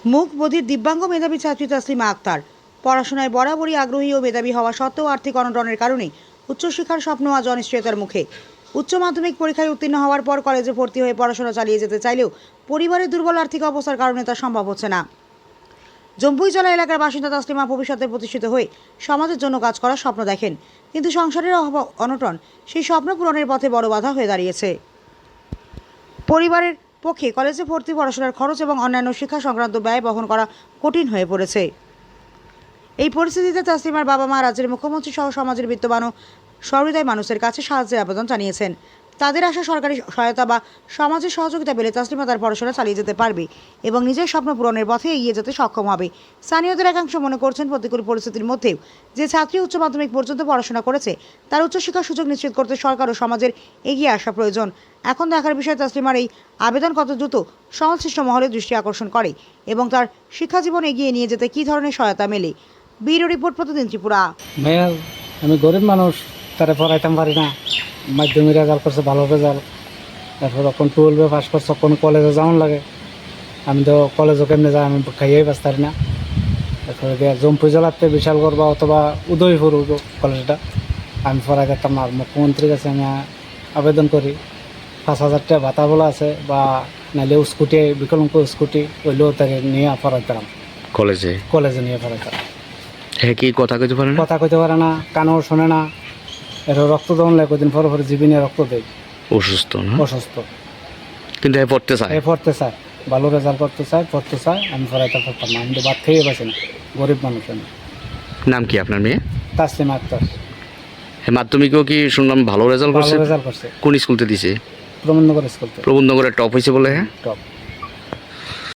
মুখ বধির দিব্যাঙ্গ মেধাবী ছাত্রী তাসলিমা আক্তার পড়াশোনায় বরাবরই আগ্রহী ও মেধাবী হওয়া সত্ত্বেও আর্থিক অনটনের কারণে উচ্চশিক্ষার স্বপ্ন আজ অনিশ্চয়তার মুখে। উচ্চ মাধ্যমিক পরীক্ষায় উত্তীর্ণ হওয়ার পর কলেজে ভর্তি হয়ে পড়াশোনা চালিয়ে যেতে চাইলেও পরিবারের দুর্বল আর্থিক অবস্থার কারণে তা সম্ভব হচ্ছে না। জম্পুইজলা এলাকার বাসিন্দা তাসলিমা ভবিষ্যতে প্রতিষ্ঠিত হয়ে সমাজের জন্য কাজ করার স্বপ্ন দেখেন, কিন্তু সংসারের অভাব অনটন সেই স্বপ্ন পূরণের পথে বড় বাধা হয়ে দাঁড়িয়েছে। পরিবারের পক্ষে কলেজে ভর্তি, পড়াশোনার খরচ এবং অন্যান্য শিক্ষা সংক্রান্ত ব্যয় বহন করা কঠিন হয়ে পড়েছে। এই পরিস্থিতিতে তাসলিমার বাবা মা রাজ্যের মুখ্যমন্ত্রী সহ সমাজের বিত্তবান ও সহৃদয় মানুষের কাছে সাহায্যের আবেদন জানিয়েছেন। তাদের আশা সরকারি সহায়তা বা সমাজের সহযোগিতা পেলে তাসলিমা তার পড়াশোনা চালিয়ে যেতে পারবে এবং নিজের স্বপ্ন পূরণের পথে এগিয়ে যেতে সক্ষম হবে। স্থানীয়দের একাংশ মনে করছেন, প্রতিকূল পরিস্থিতির মধ্যেও যে ছাত্রী উচ্চ মাধ্যমিক পর্যন্ত পড়াশোনা করেছে তার উচ্চশিক্ষার সুযোগ নিশ্চিত করতে সরকার ও সমাজের এগিয়ে আসা প্রয়োজন। এখন দেখার বিষয় তাসলিমার এই আবেদন কত দ্রুত সংশ্লিষ্ট মহলের দৃষ্টি আকর্ষণ করে এবং তার শিক্ষা জীবন এগিয়ে নিয়ে যেতে কী ধরনের সহায়তা মেলে। ব্যুরো রিপোর্ট, প্রতিদিন ত্রিপুরা। ভাইয়া, আমি গরিব মানুষ, তারা পড়াইতাম পারি না। মাধ্যমিক রেজাল্ট করছে, ভালো রেজাল্ট। তারপর এখন 12 পাস করছে, কোন কলেজে যাওয়ান লাগে। আমি তো কলেজও কেমনে যাই, আমি খাইয়েই বাঁচতে পারি না। তারপরে জম্পুইজলাতে বিশাল করবা অথবা উদয়পুর কলেজটা আমি পড়াই যেতাম না। মুখ্যমন্ত্রীর কাছে আমি আবেদন করি, 5,000 টাকা ভাতা বলা আছে, বা নাহলে স্কুটি, বিকলাঙ্গ স্কুটি ওইলেও তাকে নিয়ে পড়াইতাম, কলেজে নিয়ে পড়াইতাম। হ্যাঁ, কি কথা কইতে পারে না? কথা কইতে পারে না, কানও শোনে না। এটা রক্ত দেওয়ান লাগে, কদিন পরে পরে জীবনে রক্ত দেয়। অসুস্থ না? অসুস্থ, কিন্তু এ পড়তে চায়। পড়তে চায়, ভালো রেজাল্ট করতে চায়, পড়তে চায়। আমি পড়াইতে পারতাম না, আমি তো বাদ খেয়ে বাঁচি না, গরিব মানুষ আমি। নাম কি আপনার মেয়ে? তাসলিমা আক্তার। হ্যাঁ, মাধ্যমিকও কি শুনলাম ভালো রেজাল্ট ভালো করছে? রেজাল্ট করছে। কোন স্কুলতে দিছে? প্রবন্ধনগর স্কুল, প্রবন্ধনগরের টপ হয়েছে বলে। হ্যাঁ, টপ।